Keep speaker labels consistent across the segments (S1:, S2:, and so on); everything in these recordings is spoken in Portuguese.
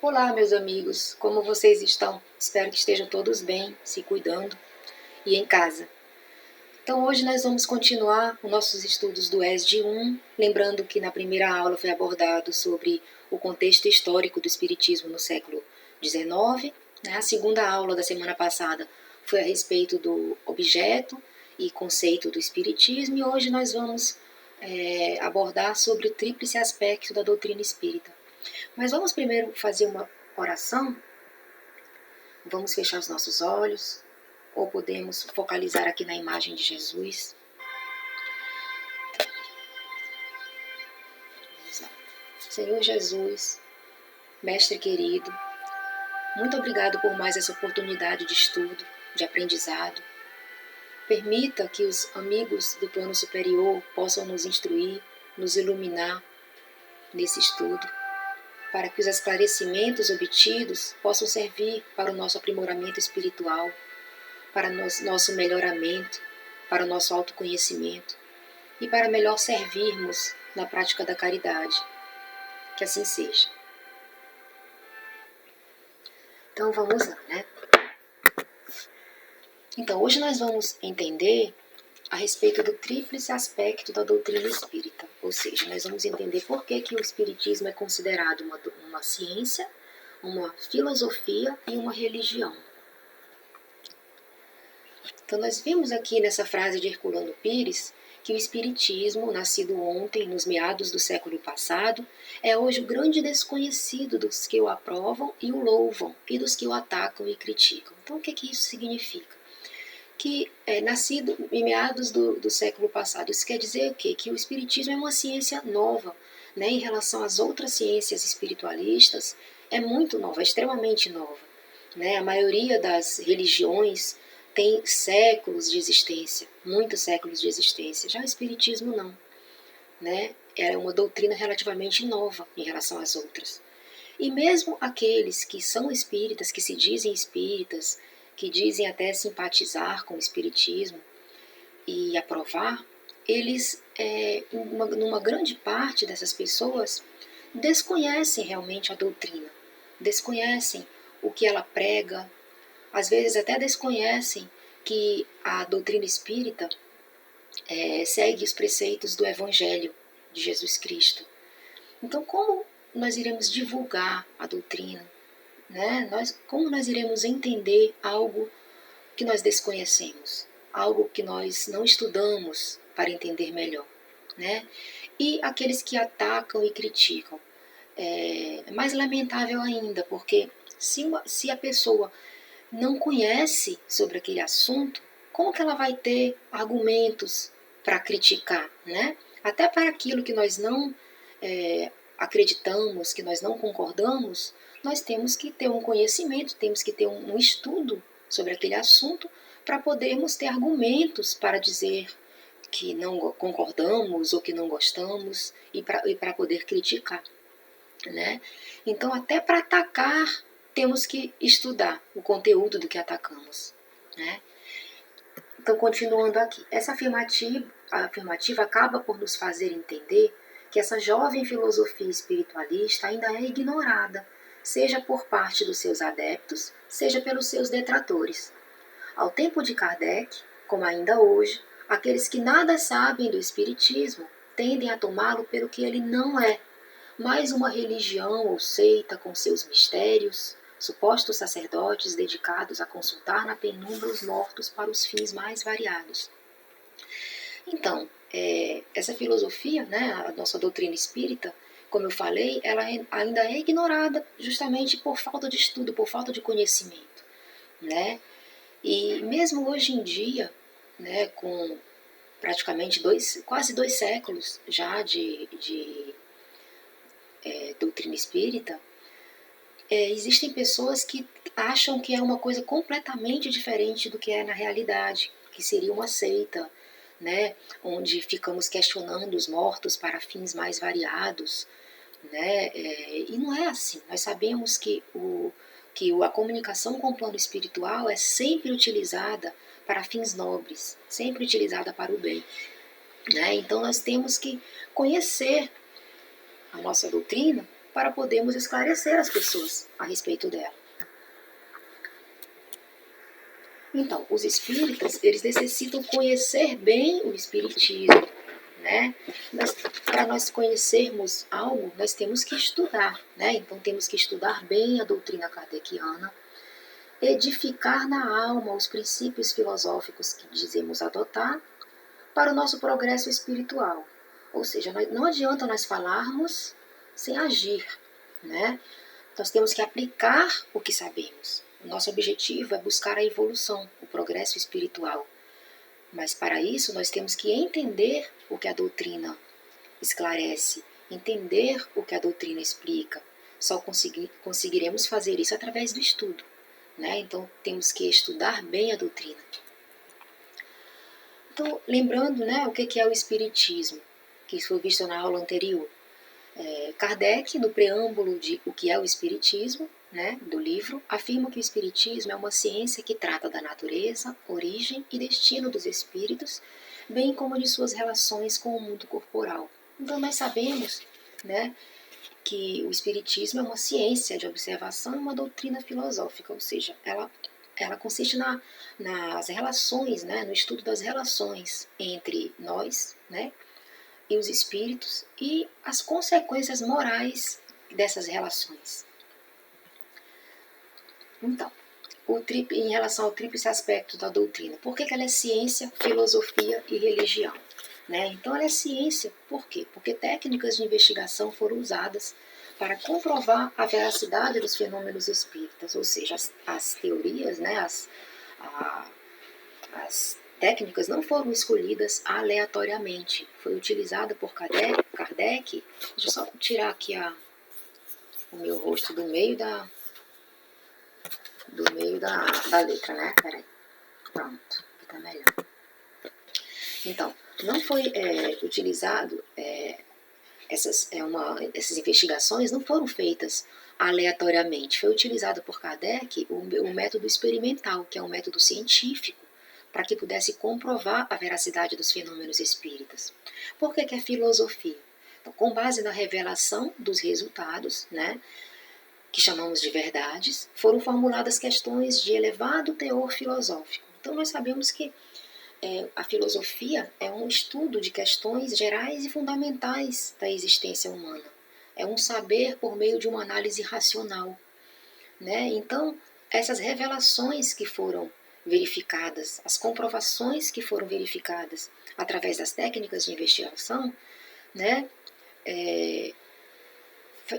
S1: Olá, meus amigos, como vocês estão? Espero que estejam todos bem, se cuidando e em casa. Então hoje nós vamos continuar os nossos estudos do ESD 1, lembrando que na primeira aula foi abordado sobre o contexto histórico do Espiritismo no século XIX, né? A segunda aula da semana passada foi a respeito do objeto e conceito do Espiritismo, e hoje nós vamos abordar sobre o tríplice aspecto da doutrina espírita. Mas vamos primeiro fazer uma oração. Vamos fechar os nossos olhos, ou podemos focalizar aqui na imagem de Jesus. Vamos lá. Senhor Jesus, Mestre querido, muito obrigado por mais essa oportunidade de estudo, de aprendizado. Permita que os amigos do plano superior possam nos instruir, nos iluminar nesse estudo, para que os esclarecimentos obtidos possam servir para o nosso aprimoramento espiritual, para nosso melhoramento, para o nosso autoconhecimento e para melhor servirmos na prática da caridade. Que assim seja. Então vamos lá, né? Então hoje nós vamos entender a respeito do tríplice aspecto da doutrina espírita, ou seja, nós vamos entender por que o espiritismo é considerado uma ciência, uma filosofia e uma religião. Então nós vimos aqui nessa frase de Herculano Pires que o espiritismo, nascido ontem, nos meados do século passado, é hoje o grande desconhecido dos que o aprovam e o louvam, e dos que o atacam e criticam. Então o que isso significa? Que nascido em meados do século passado, isso quer dizer o quê? Que o espiritismo é uma ciência nova, né? Em relação às outras ciências espiritualistas, é muito nova, é extremamente nova, né? A maioria das religiões tem séculos de existência, muitos séculos de existência. Já o espiritismo não, né? É uma doutrina relativamente nova em relação às outras. E mesmo aqueles que são espíritas, que se dizem espíritas, que dizem até simpatizar com o espiritismo e aprovar, eles, numa grande parte dessas pessoas, desconhecem realmente a doutrina, desconhecem o que ela prega, às vezes até desconhecem que a doutrina espírita segue os preceitos do Evangelho de Jesus Cristo. Então, como nós iremos divulgar a doutrina? Né? Como nós iremos entender algo que nós desconhecemos? Algo que nós não estudamos para entender melhor? Né? E aqueles que atacam e criticam? É mais lamentável ainda, porque se a pessoa não conhece sobre aquele assunto, como que ela vai ter argumentos para criticar, né? Até para aquilo que nós não acreditamos, que nós não concordamos, nós temos que ter um conhecimento, temos que ter um estudo sobre aquele assunto para podermos ter argumentos para dizer que não concordamos ou que não gostamos e para poder criticar, né? Então, até para atacar, temos que estudar o conteúdo do que atacamos, né? Então, continuando aqui, essa afirmativa acaba por nos fazer entender que essa jovem filosofia espiritualista ainda é ignorada, seja por parte dos seus adeptos, seja pelos seus detratores. Ao tempo de Kardec, como ainda hoje, aqueles que nada sabem do espiritismo tendem a tomá-lo pelo que ele não é, mais uma religião ou seita com seus mistérios, supostos sacerdotes dedicados a consultar na penumbra os mortos para os fins mais variados. Então, essa filosofia, né, a nossa doutrina espírita, como eu falei, ela ainda é ignorada justamente por falta de estudo, por falta de conhecimento, né? E mesmo hoje em dia, né, com praticamente quase 2 séculos já de doutrina espírita, existem pessoas que acham que é uma coisa completamente diferente do que é na realidade, que seria uma seita, né, onde ficamos questionando os mortos para fins mais variados, né, e não é assim. Nós sabemos que a comunicação com o plano espiritual é sempre utilizada para fins nobres, sempre utilizada para o bem, né? Então nós temos que conhecer a nossa doutrina para podermos esclarecer as pessoas a respeito dela. Então, os espíritas, eles necessitam conhecer bem o espiritismo, né? Para nós conhecermos algo, nós temos que estudar, né? Então, temos que estudar bem a doutrina kardeciana, edificar na alma os princípios filosóficos que dizemos adotar para o nosso progresso espiritual. Ou seja, não adianta nós falarmos sem agir, né? Nós temos que aplicar o que sabemos. O nosso objetivo é buscar a evolução, o progresso espiritual. Mas para isso nós temos que entender o que a doutrina esclarece, entender o que a doutrina explica. Só conseguiremos fazer isso através do estudo, né? Então temos que estudar bem a doutrina. Então, lembrando, né, o que é o Espiritismo, que foi visto na aula anterior. Kardec, no preâmbulo de O que é o Espiritismo, né, do livro, afirma que o Espiritismo é uma ciência que trata da natureza, origem e destino dos espíritos, bem como de suas relações com o mundo corporal. Então nós sabemos, né, que o Espiritismo é uma ciência de observação e uma doutrina filosófica, ou seja, ela consiste nas relações, né, no estudo das relações entre nós, né, e os espíritos e as consequências morais dessas relações. Então, em relação ao tríplice aspecto da doutrina, por que ela é ciência, filosofia e religião? Né? Então, ela é ciência, por quê? Porque técnicas de investigação foram usadas para comprovar a veracidade dos fenômenos espíritas, ou seja, as teorias, né, as técnicas não foram escolhidas aleatoriamente. Foi utilizada por Kardec. Deixa eu só tirar aqui o meu rosto do meio da letra, né? Peraí. Pronto, aqui tá melhor. Então, não foi utilizado, essas investigações não foram feitas aleatoriamente. Foi utilizado por Kardec o método experimental, que é um método científico, para que pudesse comprovar a veracidade dos fenômenos espíritas. Por que é filosofia? Então, com base na revelação dos resultados, né, que chamamos de verdades, foram formuladas questões de elevado teor filosófico. Então, nós sabemos que a filosofia é um estudo de questões gerais e fundamentais da existência humana. É um saber por meio de uma análise racional, né? Então, essas revelações que foram verificadas, as comprovações que foram verificadas através das técnicas de investigação, né,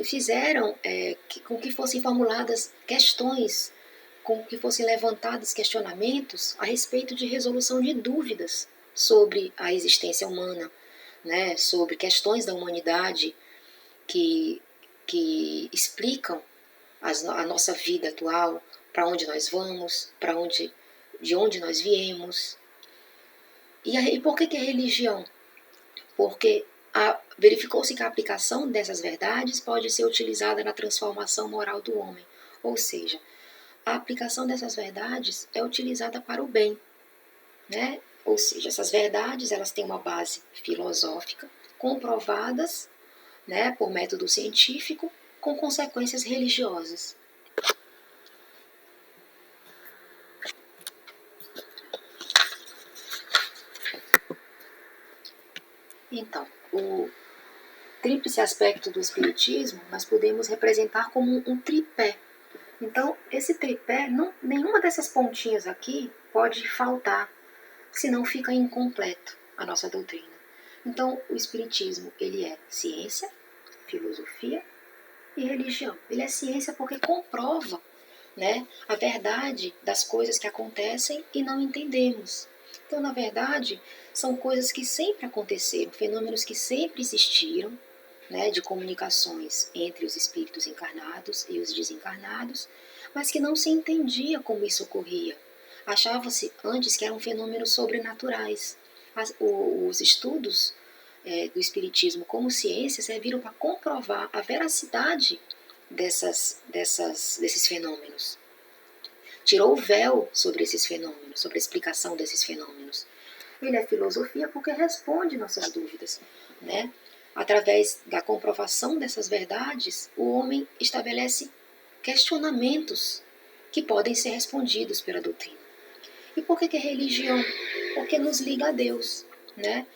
S1: fizeram com que fossem formuladas questões, com que fossem levantados questionamentos a respeito de resolução de dúvidas sobre a existência humana, né, sobre questões da humanidade que explicam a nossa vida atual, para onde nós vamos, de onde nós viemos. E por que é religião? Porque verificou-se que a aplicação dessas verdades pode ser utilizada na transformação moral do homem. Ou seja, a aplicação dessas verdades é utilizada para o bem, né? Ou seja, essas verdades elas têm uma base filosófica, comprovadas, né, por método científico, com consequências religiosas. Então, o tríplice aspecto do espiritismo nós podemos representar como um tripé. Então, esse tripé, nenhuma dessas pontinhas aqui pode faltar, senão fica incompleto a nossa doutrina. Então, o espiritismo, ele é ciência, filosofia e religião. Ele é ciência porque comprova, né, a verdade das coisas que acontecem e não entendemos. Então, na verdade, são coisas que sempre aconteceram, fenômenos que sempre existiram, né, de comunicações entre os espíritos encarnados e os desencarnados, mas que não se entendia como isso ocorria. Achava-se antes que eram fenômenos sobrenaturais. Os estudos do espiritismo como ciência serviram para comprovar a veracidade desses fenômenos. Tirou o véu sobre esses fenômenos, sobre a explicação desses fenômenos. Ele é filosofia porque responde nossas dúvidas, né? através da comprovação dessas verdades, o homem estabelece questionamentos que podem ser respondidos pela doutrina. E por que é religião? Porque nos liga a Deus, né?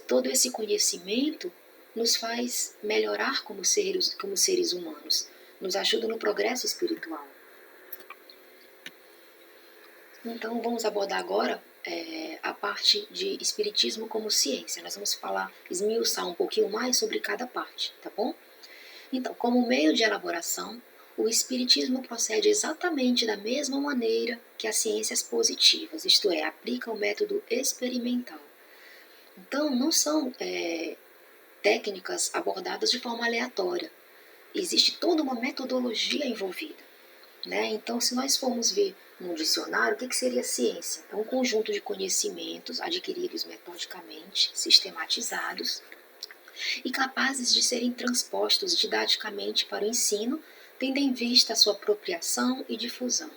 S1: Todo esse conhecimento nos faz melhorar como seres humanos, nos ajuda no progresso espiritual. Então vamos abordar agora a parte de espiritismo como ciência. Nós vamos esmiuçar um pouquinho mais sobre cada parte, tá bom? Então, como meio de elaboração, o espiritismo procede exatamente da mesma maneira que as ciências positivas, isto é, aplica o método experimental. Então, não são técnicas abordadas de forma aleatória. Existe toda uma metodologia envolvida, né? Então, se nós formos ver no dicionário, o que seria ciência? É um conjunto de conhecimentos adquiridos metodicamente, sistematizados e capazes de serem transpostos didaticamente para o ensino, tendo em vista a sua apropriação e difusão.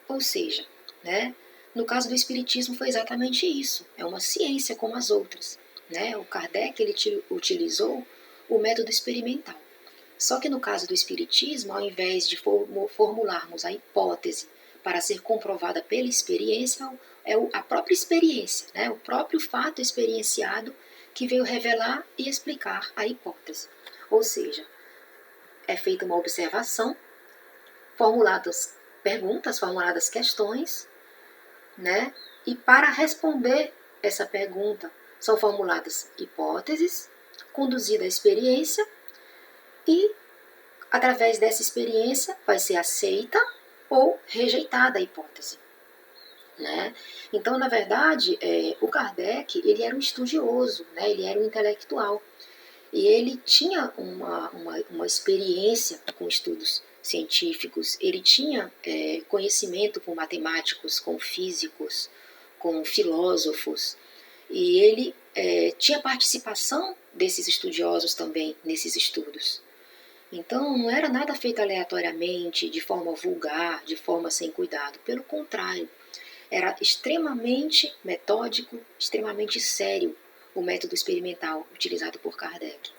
S1: Ou seja, né, no caso do Espiritismo foi exatamente isso, é uma ciência como as outras. Né? O Kardec ele utilizou o método experimental. Só que no caso do Espiritismo, ao invés de formularmos a hipótese para ser comprovada pela experiência, é a própria experiência, né? O próprio fato experienciado que veio revelar e explicar a hipótese. Ou seja, é feita uma observação, formuladas perguntas, formuladas questões, né? E para responder essa pergunta, são formuladas hipóteses, conduzida a experiência e, através dessa experiência, vai ser aceita ou rejeitada a hipótese. Né? Então, na verdade, o Kardec ele era um estudioso, né? Ele era um intelectual. E ele tinha uma experiência com estudos científicos, ele tinha conhecimento com matemáticos, com físicos, com filósofos, e ele tinha participação desses estudiosos também nesses estudos. Então, não era nada feito aleatoriamente, de forma vulgar, de forma sem cuidado. Pelo contrário, era extremamente metódico, extremamente sério o método experimental utilizado por Kardec.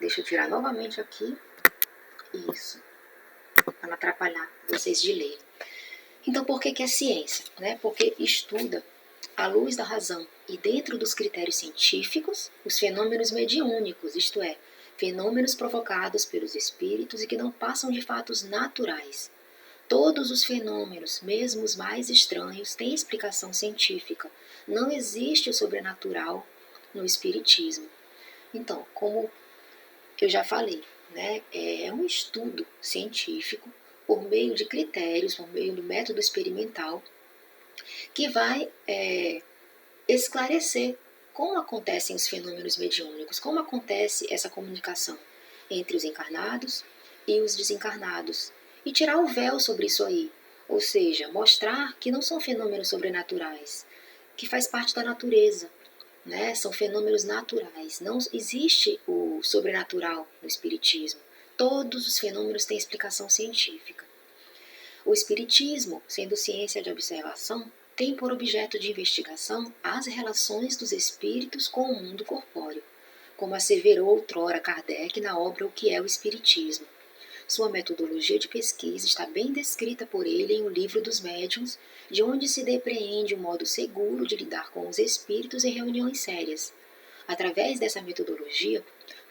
S1: Deixa eu tirar novamente aqui. Isso. Para não atrapalhar vocês de ler. Então, por que é ciência? Né? Porque estuda, à luz da razão e dentro dos critérios científicos, os fenômenos mediúnicos, isto é, fenômenos provocados pelos espíritos e que não passam de fatos naturais. Todos os fenômenos, mesmo os mais estranhos, têm explicação científica. Não existe o sobrenatural no espiritismo. Então, como eu já falei, né, é um estudo científico por meio de critérios, por meio do método experimental, que vai esclarecer como acontecem os fenômenos mediúnicos, como acontece essa comunicação entre os encarnados e os desencarnados, e tirar o véu sobre isso aí, ou seja, mostrar que não são fenômenos sobrenaturais, que faz parte da natureza, né? São fenômenos naturais, não existe o sobrenatural no espiritismo, todos os fenômenos têm explicação científica. O espiritismo, sendo ciência de observação, tem por objeto de investigação as relações dos espíritos com o mundo corpóreo, como asseverou outrora Kardec na obra O que é o Espiritismo. Sua metodologia de pesquisa está bem descrita por ele em O Livro dos Médiuns, de onde se depreende um modo seguro de lidar com os espíritos em reuniões sérias. Através dessa metodologia,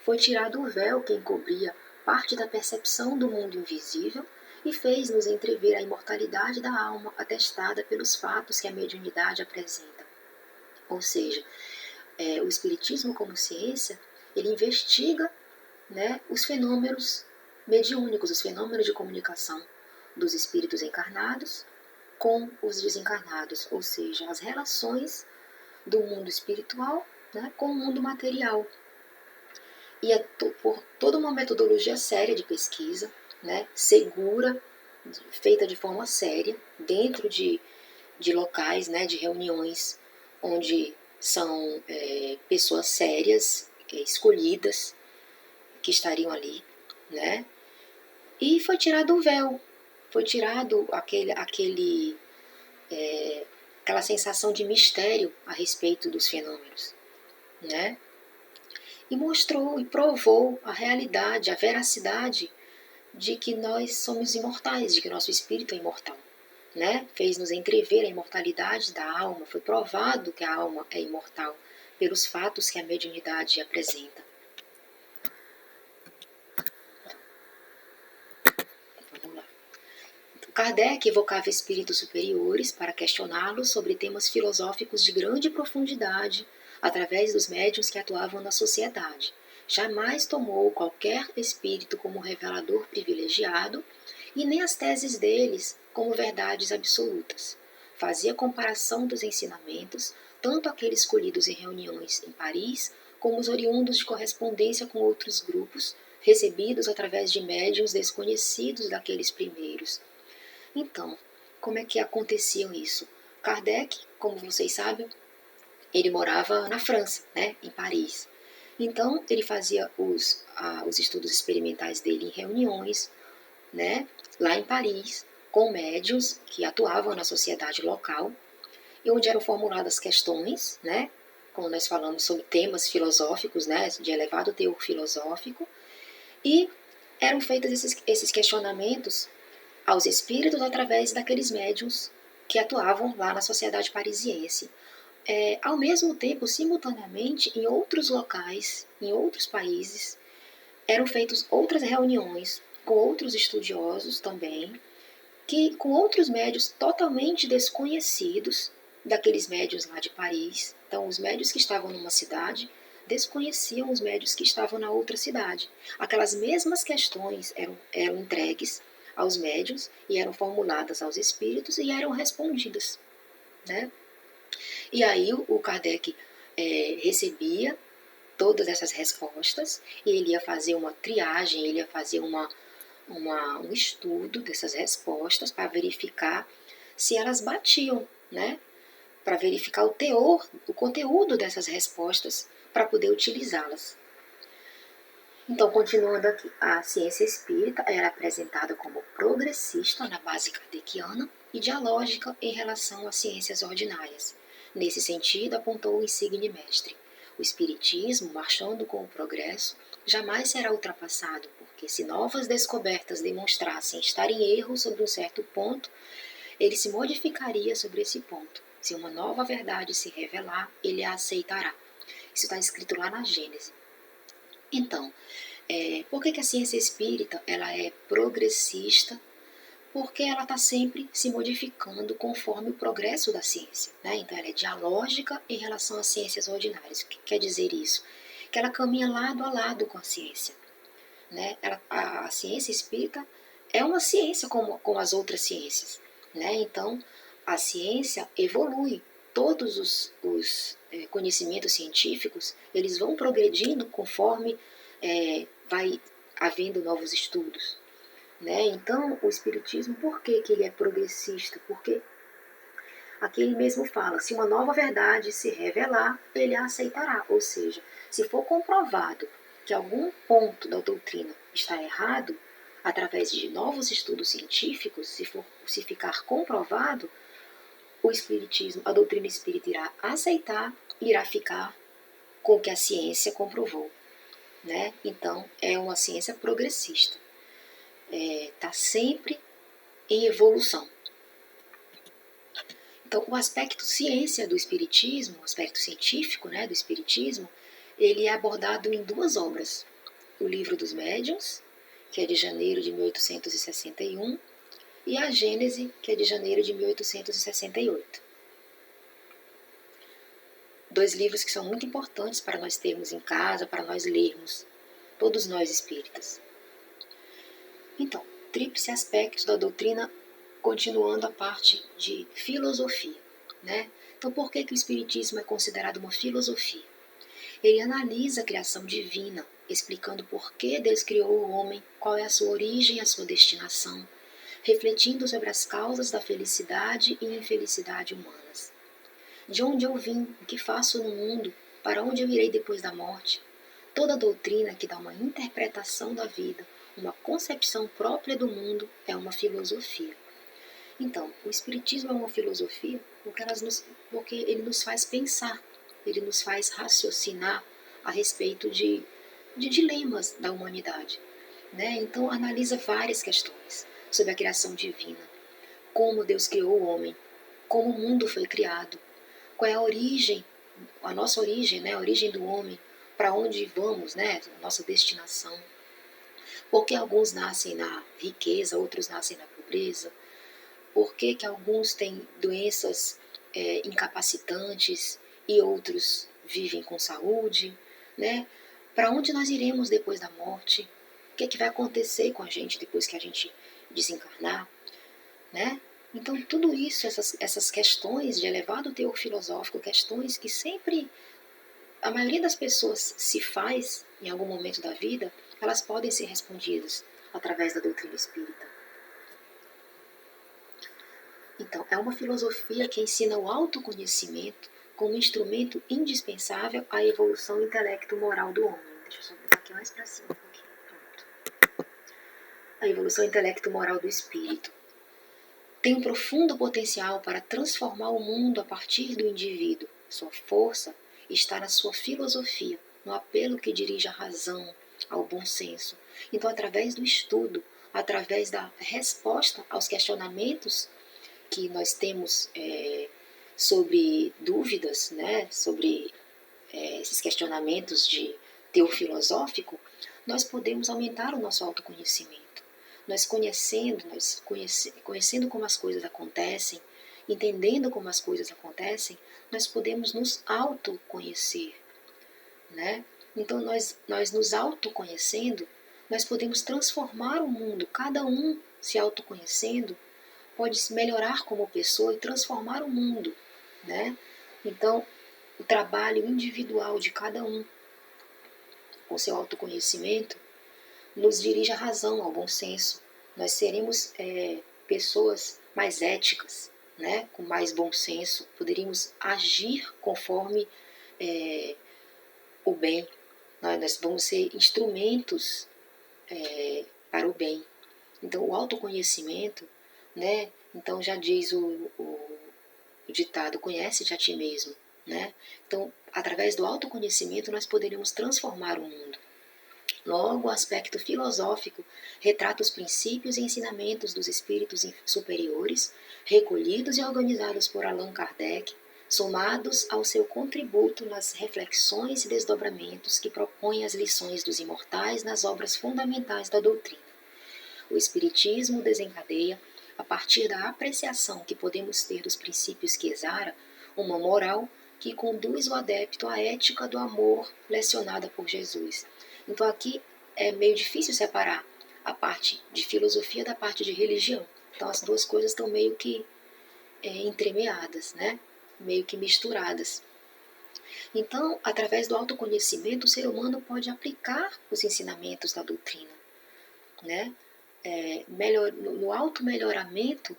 S1: foi tirado o véu que encobria parte da percepção do mundo invisível e fez-nos entrever a imortalidade da alma atestada pelos fatos que a mediunidade apresenta. Ou seja, o Espiritismo como ciência, ele investiga, né, os fenômenos mediúnicos, os fenômenos de comunicação dos espíritos encarnados com os desencarnados, ou seja, as relações do mundo espiritual, né, com o mundo material. E por toda uma metodologia séria de pesquisa, né, segura, feita de forma séria, dentro de locais, né, de reuniões, onde são pessoas sérias, escolhidas, que estariam ali, né? E foi tirado o véu, foi tirado aquela sensação de mistério a respeito dos fenômenos. né? E mostrou e provou a realidade, a veracidade de que nós somos imortais, de que nosso espírito é imortal, né? Fez-nos entrever a imortalidade da alma, foi provado que a alma é imortal pelos fatos que a mediunidade apresenta. Vamos lá. Kardec evocava espíritos superiores para questioná-los sobre temas filosóficos de grande profundidade através dos médiuns que atuavam na sociedade. Jamais tomou qualquer espírito como revelador privilegiado e nem as teses deles como verdades absolutas. Fazia comparação dos ensinamentos, tanto aqueles escolhidos em reuniões em Paris, como os oriundos de correspondência com outros grupos, recebidos através de médiuns desconhecidos daqueles primeiros. Então, como é que acontecia isso? Kardec, como vocês sabem, ele morava na França, né, em Paris. Então, ele fazia os estudos experimentais dele em reuniões, né, lá em Paris, com médiuns que atuavam na sociedade local, e onde eram formuladas questões, né, como nós falamos sobre temas filosóficos, né, de elevado teor filosófico, e eram feitos esses questionamentos aos espíritos através daqueles médiuns que atuavam lá na sociedade parisiense. Ao mesmo tempo, simultaneamente, em outros locais, em outros países, eram feitas outras reuniões com outros estudiosos também, que com outros médios totalmente desconhecidos daqueles médios lá de Paris. Então, os médios que estavam numa cidade desconheciam os médios que estavam na outra cidade. Aquelas mesmas questões eram entregues aos médios e eram formuladas aos espíritos e eram respondidas, né? E aí o Kardec recebia todas essas respostas e ele ia fazer uma triagem, ele ia fazer um estudo dessas respostas para verificar se elas batiam, né? Para verificar o teor, o conteúdo dessas respostas para poder utilizá-las. Então, continuando aqui, a ciência espírita era apresentada como progressista na base kardeciana e dialógica em relação às ciências ordinárias. Nesse sentido, apontou o insigne mestre: o espiritismo, marchando com o progresso, jamais será ultrapassado, porque se novas descobertas demonstrassem estar em erro sobre um certo ponto, ele se modificaria sobre esse ponto. Se uma nova verdade se revelar, ele a aceitará. Isso está escrito lá na Gênese. Então, por que a ciência espírita ela é progressista? Porque ela está sempre se modificando conforme o progresso da ciência, né? Então, ela é dialógica em relação às ciências ordinárias. O que quer dizer isso? Que ela caminha lado a lado com a ciência, né? A ciência espírita é uma ciência como as outras ciências, né? Então, a ciência evolui. Todos os conhecimentos científicos, eles vão progredindo conforme vai havendo novos estudos, né? Então, o espiritismo, por que ele é progressista? Porque aqui ele mesmo fala, se uma nova verdade se revelar, ele a aceitará. Ou seja, se for comprovado que algum ponto da doutrina está errado, através de novos estudos científicos, se ficar comprovado, o espiritismo, a doutrina espírita irá aceitar e irá ficar com o que a ciência comprovou, né? Então, é uma ciência progressista. Está sempre em evolução. Então, o aspecto ciência do espiritismo, o aspecto científico, né, do espiritismo, ele é abordado em duas obras. O Livro dos Médiuns, que é de janeiro de 1861, e a Gênese, que é de janeiro de 1868. Dois livros que são muito importantes para nós termos em casa, para nós lermos, todos nós espíritas. Então, tríplice aspectos da doutrina, continuando a parte de filosofia, né? Então, por que o Espiritismo é considerado uma filosofia? Ele analisa a criação divina, explicando por que Deus criou o homem, qual é a sua origem e a sua destinação, refletindo sobre as causas da felicidade e infelicidade humanas. De onde eu vim, o que faço no mundo, para onde eu irei depois da morte? Toda doutrina que dá uma interpretação da vida, uma concepção própria do mundo, é uma filosofia. Então, o Espiritismo é uma filosofia porque ele nos faz pensar, ele nos faz raciocinar a respeito de dilemas da humanidade, né? Então analisa várias questões sobre a criação divina, como Deus criou o homem, como o mundo foi criado, qual é a origem, a nossa origem, né? A origem do homem, para onde vamos, né? Nossa destinação. Por que alguns nascem na riqueza, outros nascem na pobreza? Por que alguns têm doenças incapacitantes e outros vivem com saúde, né? Para onde nós iremos depois da morte? O que vai acontecer com a gente depois que a gente desencarnar, né? Então, tudo isso, essas questões de elevado teor filosófico, questões que sempre a maioria das pessoas se faz em algum momento da vida, elas podem ser respondidas através da doutrina espírita. Então, é uma filosofia que ensina o autoconhecimento como instrumento indispensável à evolução intelecto-moral do homem. Deixa eu só botar aqui mais para cima um pouquinho. Pronto. A evolução intelecto-moral do espírito tem um profundo potencial para transformar o mundo a partir do indivíduo. Sua força está na sua filosofia, no apelo que dirige à razão, ao bom senso. Então, através do estudo, através da resposta aos questionamentos que nós temos sobre dúvidas, né, sobre esses questionamentos de teor filosófico, nós podemos aumentar o nosso autoconhecimento. Nós conhecendo como as coisas acontecem, entendendo como as coisas acontecem, nós podemos nos autoconhecer, né? Então, nós nos autoconhecendo, nós podemos transformar o mundo. Cada um se autoconhecendo pode se melhorar como pessoa e transformar o mundo, né? Então, o trabalho individual de cada um com seu autoconhecimento nos dirige à razão, ao bom senso. Nós seremos pessoas mais éticas, né? Com mais bom senso, poderíamos agir conforme o bem. Nós vamos ser instrumentos para o bem. Então, o autoconhecimento, né? Então, já diz o ditado, conhece-te a ti mesmo, né? Então, através do autoconhecimento, nós poderíamos transformar o mundo. Logo, o aspecto filosófico retrata os princípios e ensinamentos dos espíritos superiores, recolhidos e organizados por Allan Kardec, somados ao seu contributo nas reflexões e desdobramentos que propõem as lições dos imortais nas obras fundamentais da doutrina. O Espiritismo desencadeia, a partir da apreciação que podemos ter dos princípios que exara, uma moral que conduz o adepto à ética do amor lecionada por Jesus. Então aqui é meio difícil separar a parte de filosofia da parte de religião. Então as duas coisas estão meio que entremeadas, né? Meio que misturadas. Então, através do autoconhecimento, o ser humano pode aplicar os ensinamentos da doutrina, né? No auto-melhoramento,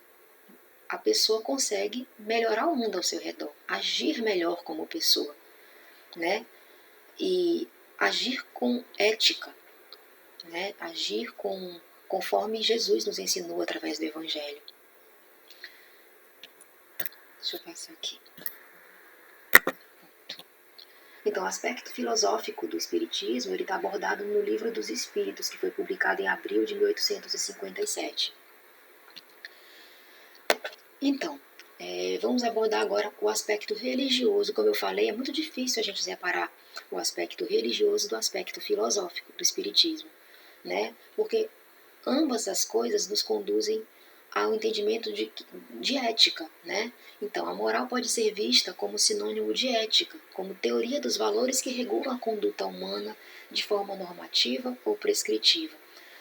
S1: a pessoa consegue melhorar o mundo ao seu redor, agir melhor como pessoa, né? E agir com ética, né? Agir conforme Jesus nos ensinou através do Evangelho. Deixa eu passar aqui. Então, o aspecto filosófico do Espiritismo está abordado no Livro dos Espíritos, que foi publicado em abril de 1857. Então, vamos abordar agora o aspecto religioso. Como eu falei, é muito difícil a gente separar o aspecto religioso do aspecto filosófico do Espiritismo, né? Porque ambas as coisas nos conduzem ao entendimento de ética, né? Então, a moral pode ser vista como sinônimo de ética, como teoria dos valores que regulam a conduta humana de forma normativa ou prescritiva.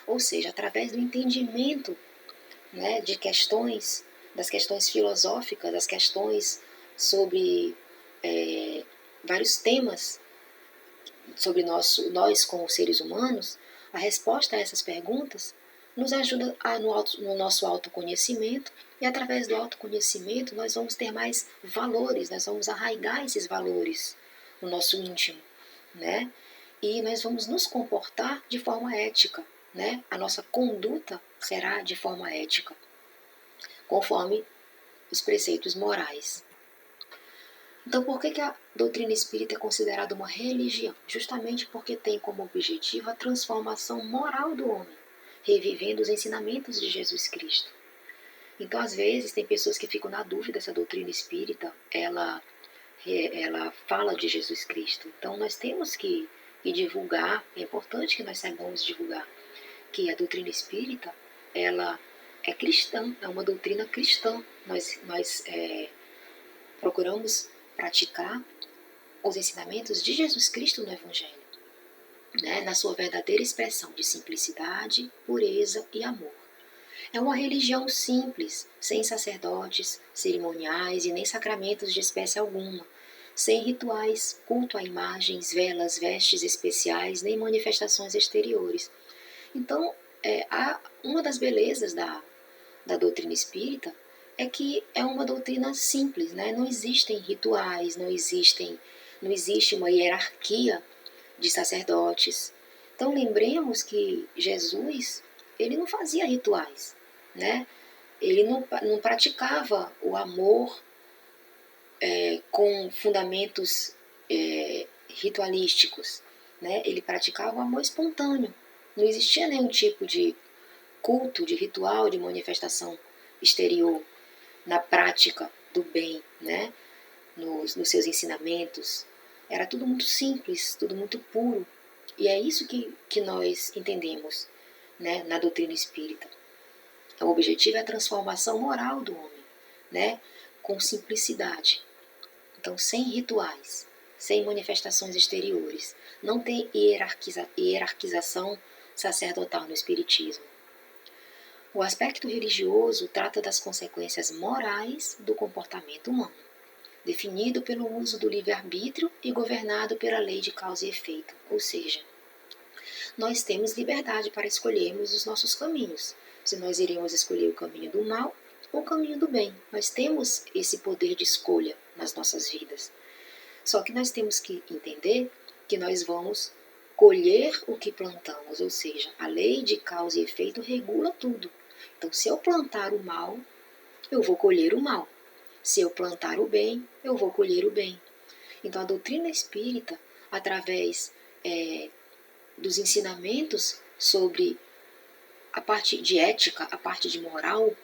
S1: Ou seja, através do entendimento, né, das questões filosóficas, das questões sobre vários temas sobre nós como seres humanos, a resposta a essas perguntas nos ajuda no nosso autoconhecimento, e através do autoconhecimento nós vamos ter mais valores, nós vamos arraigar esses valores no nosso íntimo, né? E nós vamos nos comportar de forma ética, né? A nossa conduta será de forma ética, conforme os preceitos morais. Então, por que a doutrina espírita é considerada uma religião? Justamente porque tem como objetivo a transformação moral do homem, revivendo os ensinamentos de Jesus Cristo. Então, às vezes, tem pessoas que ficam na dúvida se a doutrina espírita, ela fala de Jesus Cristo. Então, nós temos que divulgar, é importante que nós saibamos divulgar que a doutrina espírita, ela é cristã, é uma doutrina cristã. Nós procuramos praticar os ensinamentos de Jesus Cristo no Evangelho, né, na sua verdadeira expressão de simplicidade, pureza e amor. É uma religião simples, sem sacerdotes, cerimoniais e nem sacramentos de espécie alguma, sem rituais, culto a imagens, velas, vestes especiais, nem manifestações exteriores. Então, uma das belezas da doutrina espírita é que é uma doutrina simples, né? Não existem rituais, não existe uma hierarquia de sacerdotes. Então lembremos que Jesus, ele não fazia rituais, né? Ele não praticava o amor com fundamentos ritualísticos, né? Ele praticava o amor espontâneo. Não existia nenhum tipo de culto, de ritual, de manifestação exterior na prática do bem, né? Nos seus ensinamentos. Era tudo muito simples, tudo muito puro. E é isso que nós entendemos, né, na doutrina espírita. O objetivo é a transformação moral do homem, né, com simplicidade. Então, sem rituais, sem manifestações exteriores. Não tem hierarquização sacerdotal no espiritismo. O aspecto religioso trata das consequências morais do comportamento humano, definido pelo uso do livre-arbítrio e governado pela lei de causa e efeito, ou seja, nós temos liberdade para escolhermos os nossos caminhos, se nós iremos escolher o caminho do mal ou o caminho do bem. Nós temos esse poder de escolha nas nossas vidas. Só que nós temos que entender que nós vamos colher o que plantamos, ou seja, a lei de causa e efeito regula tudo. Então, se eu plantar o mal, eu vou colher o mal. Se eu plantar o bem, eu vou colher o bem. Então, a doutrina espírita, através dos ensinamentos sobre a parte de ética, a parte de moral,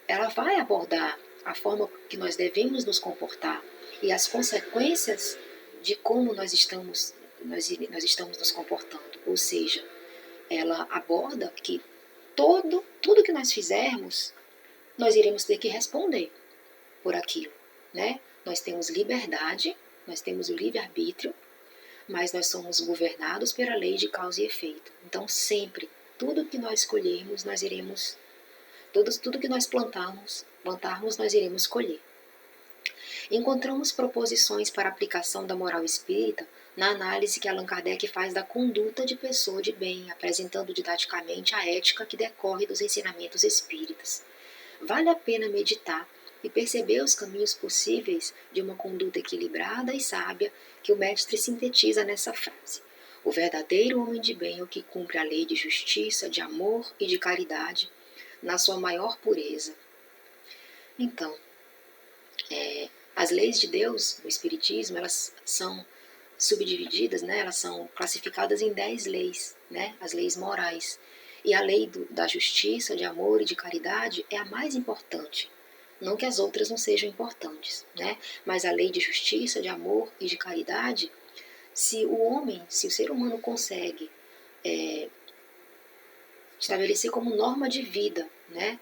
S1: ela vai abordar a forma que nós devemos nos comportar e as consequências de como nós estamos nos comportando. Ou seja, ela aborda que tudo que nós fizermos, nós iremos ter que responder por aquilo, né? Nós temos liberdade, nós temos o livre-arbítrio, mas nós somos governados pela lei de causa e efeito. Então, sempre, tudo que nós escolhermos, nós iremos, tudo que nós plantarmos, nós iremos colher. Encontramos proposições para a aplicação da moral espírita na análise que Allan Kardec faz da conduta de pessoa de bem, apresentando didaticamente a ética que decorre dos ensinamentos espíritas. Vale a pena meditar e perceber os caminhos possíveis de uma conduta equilibrada e sábia que o mestre sintetiza nessa frase. O verdadeiro homem de bem é o que cumpre a lei de justiça, de amor e de caridade na sua maior pureza. Então, as leis de Deus, no Espiritismo, elas são subdivididas, né? Elas são classificadas em 10 leis, né? As leis morais. E a lei da justiça, de amor e de caridade é a mais importante. Não que as outras não sejam importantes, né? Mas a lei de justiça, de amor e de caridade, se o ser humano consegue estabelecer como norma de vida, né,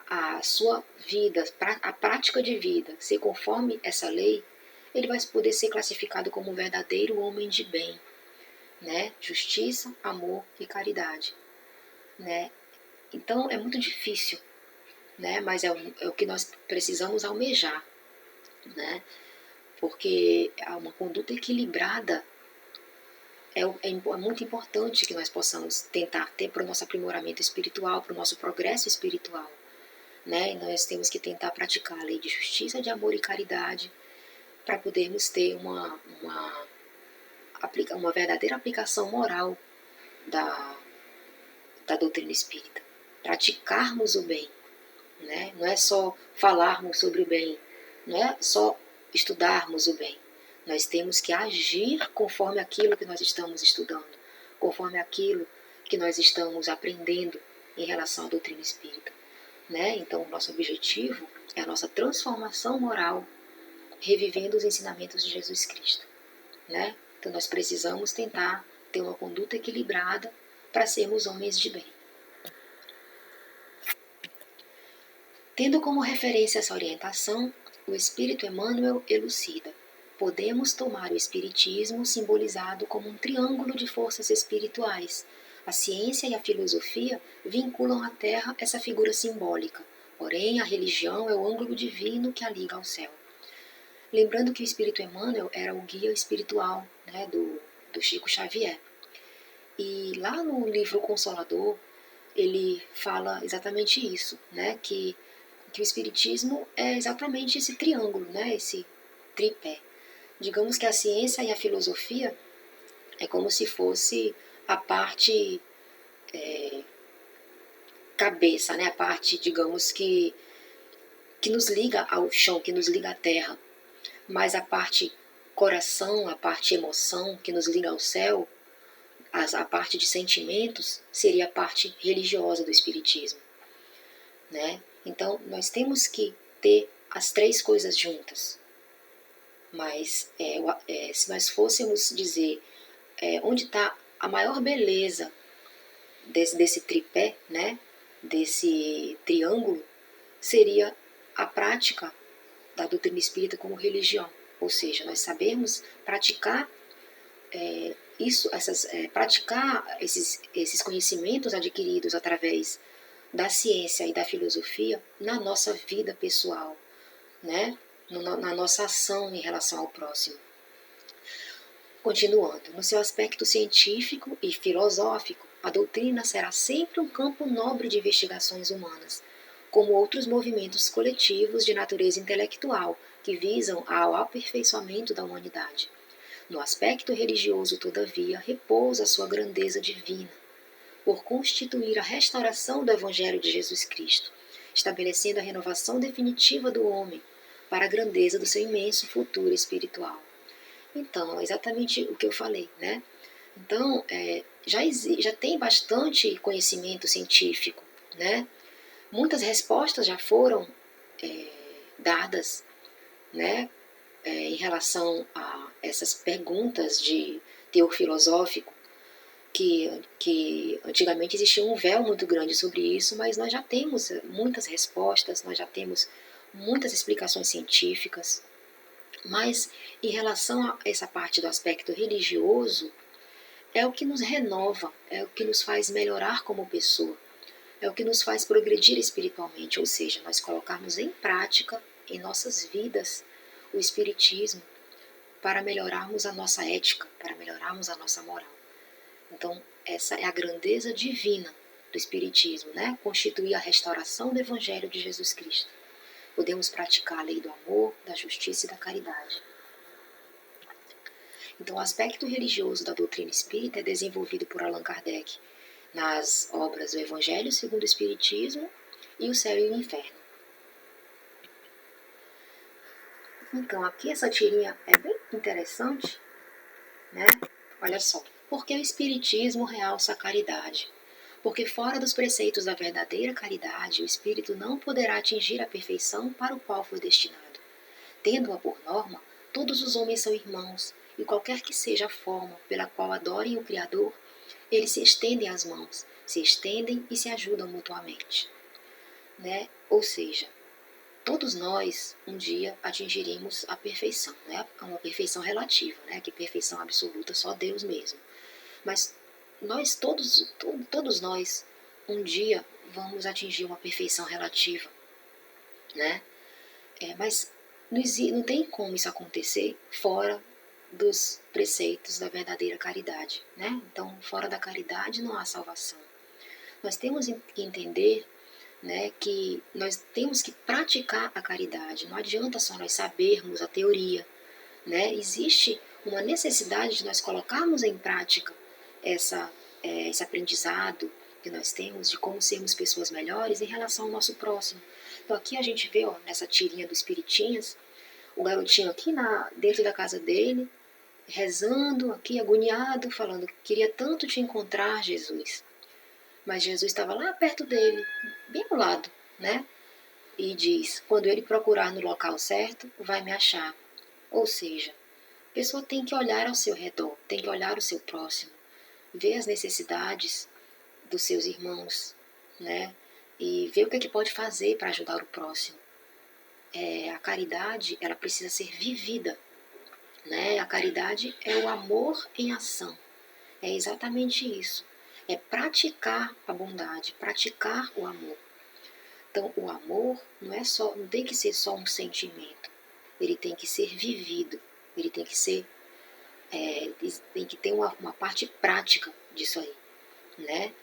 S1: a sua vida, a prática de vida, ser conforme essa lei, ele vai poder ser classificado como um verdadeiro homem de bem, né? Justiça, amor e caridade, né? Então é muito difícil, né? Mas é o que nós precisamos almejar, né? Porque uma conduta equilibrada é muito importante que nós possamos tentar ter para o nosso aprimoramento espiritual, para o nosso progresso espiritual, né? Nós temos que tentar praticar a lei de justiça, de amor e caridade para podermos ter uma verdadeira aplicação moral da doutrina espírita. Praticarmos o bem, né? Não é só falarmos sobre o bem, não é só estudarmos o bem. Nós temos que agir conforme aquilo que nós estamos estudando, conforme aquilo que nós estamos aprendendo em relação à doutrina espírita. Né? Então, o nosso objetivo é a nossa transformação moral, revivendo os ensinamentos de Jesus Cristo. Né? Então, nós precisamos tentar ter uma conduta equilibrada para sermos homens de bem. Tendo como referência essa orientação, o Espírito Emmanuel elucida: podemos tomar o Espiritismo simbolizado como um triângulo de forças espirituais. A ciência e a filosofia vinculam à Terra essa figura simbólica, porém a religião é o ângulo divino que a liga ao céu. Lembrando que o Espírito Emmanuel era o guia espiritual, né, do Chico Xavier. E lá no livro Consolador, ele fala exatamente isso, né, que o Espiritismo é exatamente esse triângulo, né, esse tripé. Digamos que a ciência e a filosofia é como se fosse a parte cabeça, né, a parte, digamos, que nos liga ao chão, que nos liga à terra. Mas a parte coração, a parte emoção, que nos liga ao céu, a parte de sentimentos, seria a parte religiosa do Espiritismo. Né? Então, nós temos que ter as três coisas juntas. Mas, se nós fôssemos dizer onde está a maior beleza desse tripé, né? Desse triângulo, seria a prática da doutrina espírita como religião. Ou seja, nós sabermos praticar praticar esses conhecimentos adquiridos através da ciência e da filosofia na nossa vida pessoal, né? Na nossa ação em relação ao próximo. Continuando, no seu aspecto científico e filosófico, a doutrina será sempre um campo nobre de investigações humanas, como outros movimentos coletivos de natureza intelectual que visam ao aperfeiçoamento da humanidade. No aspecto religioso, todavia, repousa a sua grandeza divina, por constituir a restauração do Evangelho de Jesus Cristo, estabelecendo a renovação definitiva do homem para a grandeza do seu imenso futuro espiritual. Então, é exatamente o que eu falei, né? Então, já tem bastante conhecimento científico, né? Muitas respostas já foram dadas, né? Em relação a essas perguntas de teor filosófico, que antigamente existia um véu muito grande sobre isso, mas nós já temos muitas respostas, nós já temos muitas explicações científicas. Mas em relação a essa parte do aspecto religioso, é o que nos renova, é o que nos faz melhorar como pessoa, é o que nos faz progredir espiritualmente, ou seja, nós colocarmos em prática, em nossas vidas, o Espiritismo para melhorarmos a nossa ética, para melhorarmos a nossa moral. Então, essa é a grandeza divina do Espiritismo, né? Constituir a restauração do Evangelho de Jesus Cristo. Podemos praticar a lei do amor, da justiça e da caridade. Então, o aspecto religioso da doutrina espírita é desenvolvido por Allan Kardec nas obras O Evangelho segundo o Espiritismo e O Céu e o Inferno. Então, aqui essa tirinha é bem interessante, né? Olha só. Porque o Espiritismo realça a caridade. Porque fora dos preceitos da verdadeira caridade, o espírito não poderá atingir a perfeição para o qual foi destinado. Tendo-a por norma, todos os homens são irmãos, e qualquer que seja a forma pela qual adorem o Criador, eles se estendem as mãos, se estendem e se ajudam mutuamente. Né? Ou seja, todos nós um dia atingiremos a perfeição, né? Uma perfeição relativa, né? Que perfeição absoluta só Deus mesmo. Mas nós todos nós um dia vamos atingir uma perfeição relativa, né? Mas não tem como isso acontecer fora dos preceitos da verdadeira caridade, né? Então, fora da caridade não há salvação. Nós temos que entender, né, que nós temos que praticar a caridade. Não adianta só nós sabermos a teoria, né? Existe uma necessidade de nós colocarmos em prática esse aprendizado que nós temos de como sermos pessoas melhores em relação ao nosso próximo. Então aqui a gente vê, ó, nessa tirinha do Espiritinhas, O garotinho aqui dentro da casa dele, rezando aqui, agoniado, falando que queria tanto te encontrar, Jesus. Mas Jesus estava lá perto dele, bem ao lado, né? E diz, quando ele procurar no local certo, vai me achar. Ou seja, a pessoa tem que olhar ao seu redor, tem que olhar o seu próximo, ver as necessidades dos seus irmãos, né? E ver o que é que pode fazer para ajudar o próximo. A caridade, ela precisa ser vivida, né? A caridade é o amor em ação. É exatamente isso. É praticar a bondade, praticar o amor. Então, o amor não tem que ser só um sentimento. Ele tem que ser vivido. Ele tem que ser, tem que ter uma parte prática disso aí, né?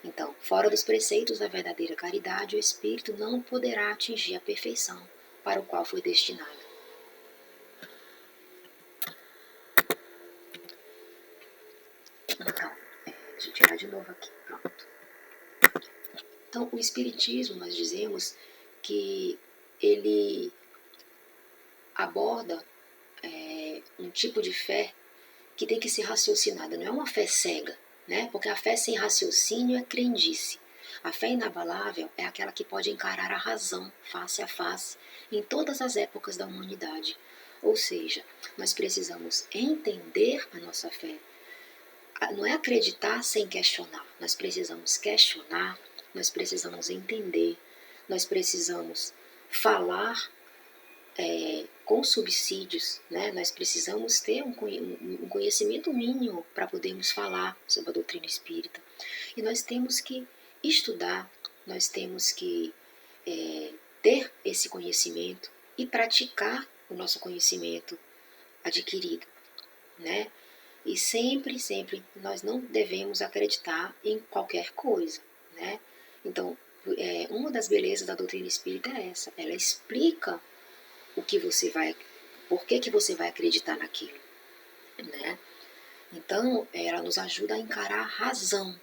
S1: Então, fora dos preceitos da verdadeira caridade, o espírito não poderá atingir a perfeição para o qual foi destinado. Então, deixa eu tirar de novo aqui, pronto. Então, o espiritismo, nós dizemos que ele aborda um tipo de fé que tem que ser raciocinada, não é uma fé cega, né? Porque a fé sem raciocínio é crendice. A fé inabalável é aquela que pode encarar a razão face a face em todas as épocas da humanidade. Ou seja, nós precisamos entender a nossa fé. Não é acreditar sem questionar. Nós precisamos questionar, nós precisamos entender, nós precisamos falar com subsídios, né? Nós precisamos ter um conhecimento mínimo para podermos falar sobre a doutrina espírita. E nós temos que estudar, nós temos que ter esse conhecimento e praticar o nosso conhecimento adquirido, né? E sempre, sempre nós não devemos acreditar em qualquer coisa, né? Então, uma das belezas da doutrina espírita é essa, ela explica por que você vai acreditar naquilo, né? Então, ela nos ajuda a encarar a razão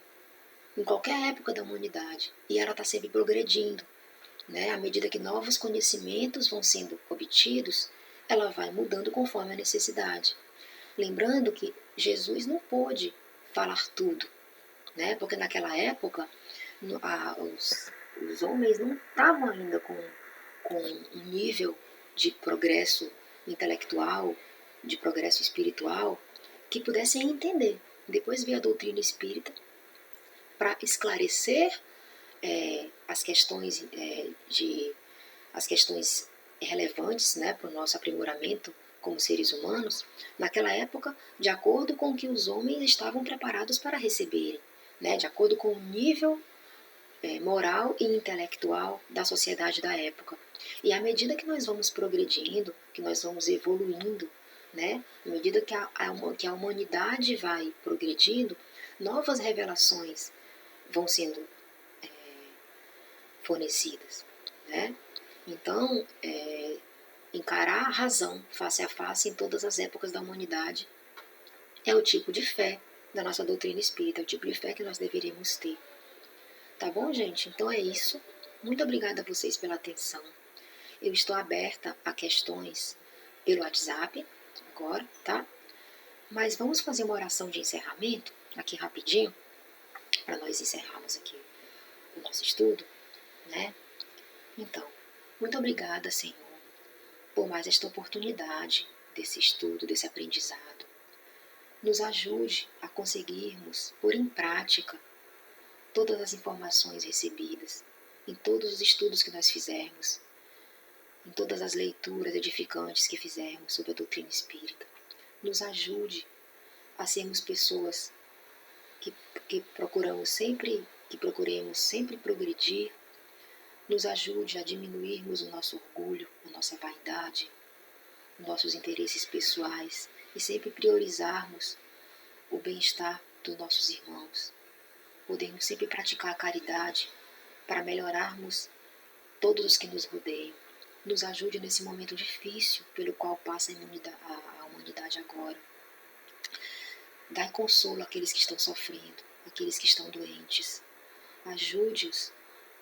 S1: em qualquer época da humanidade e ela está sempre progredindo, né? À medida que novos conhecimentos vão sendo obtidos, ela vai mudando conforme a necessidade. Lembrando que Jesus não pôde falar tudo, né? Porque naquela época os homens não estavam ainda com um nível de progresso intelectual, de progresso espiritual, que pudessem entender. Depois veio a doutrina espírita para esclarecer as questões as questões relevantes, né, para o nosso aprimoramento como seres humanos, naquela época, de acordo com o que os homens estavam preparados para receberem, né, de acordo com o nível moral e intelectual da sociedade da época. E à medida que nós vamos progredindo, que nós vamos evoluindo, né, à medida que a humanidade vai progredindo, novas revelações vão sendo fornecidas, né? Então, encarar a razão face a face em todas as épocas da humanidade é o tipo de fé da nossa doutrina espírita, é o tipo de fé que nós deveríamos ter. Tá bom, gente? Então é isso. Muito obrigada a vocês pela atenção. Eu estou aberta a questões pelo WhatsApp agora, tá? Mas vamos fazer uma oração de encerramento aqui rapidinho, para nós encerrarmos aqui o nosso estudo, né? Então, muito obrigada, Senhor, por mais esta oportunidade desse estudo, desse aprendizado. Nos ajude a conseguirmos pôr em prática todas as informações recebidas, em todos os estudos que nós fizermos, em todas as leituras edificantes que fizermos sobre a doutrina espírita. Nos ajude a sermos pessoas que procuremos sempre progredir. Nos ajude a diminuirmos o nosso orgulho, a nossa vaidade, os nossos interesses pessoais e sempre priorizarmos o bem-estar dos nossos irmãos. Podemos sempre praticar a caridade para melhorarmos todos os que nos rodeiam. Nos ajude nesse momento difícil pelo qual passa a humanidade agora. Dai consolo àqueles que estão sofrendo, àqueles que estão doentes. Ajude-os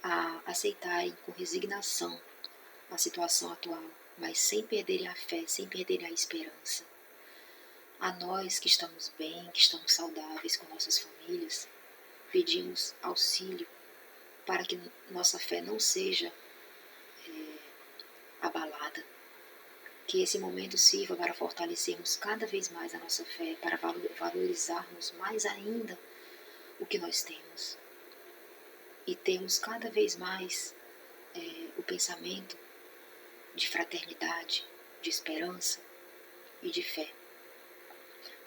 S1: a aceitarem com resignação a situação atual mas sem perderem a fé, sem perderem a esperança. A nós que estamos bem, que estamos saudáveis com nossas famílias, pedimos auxílio para que nossa fé não seja abalada. Que esse momento sirva para fortalecermos cada vez mais a nossa fé, para valorizarmos mais ainda o que nós temos. E termos cada vez mais o pensamento de fraternidade, de esperança e de fé.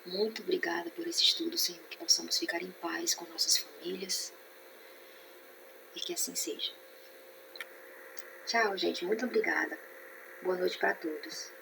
S1: Muito obrigada por esse estudo, Senhor, que possamos ficar em paz com nossas famílias e que assim seja. Tchau, gente. Muito obrigada. Boa noite para todos.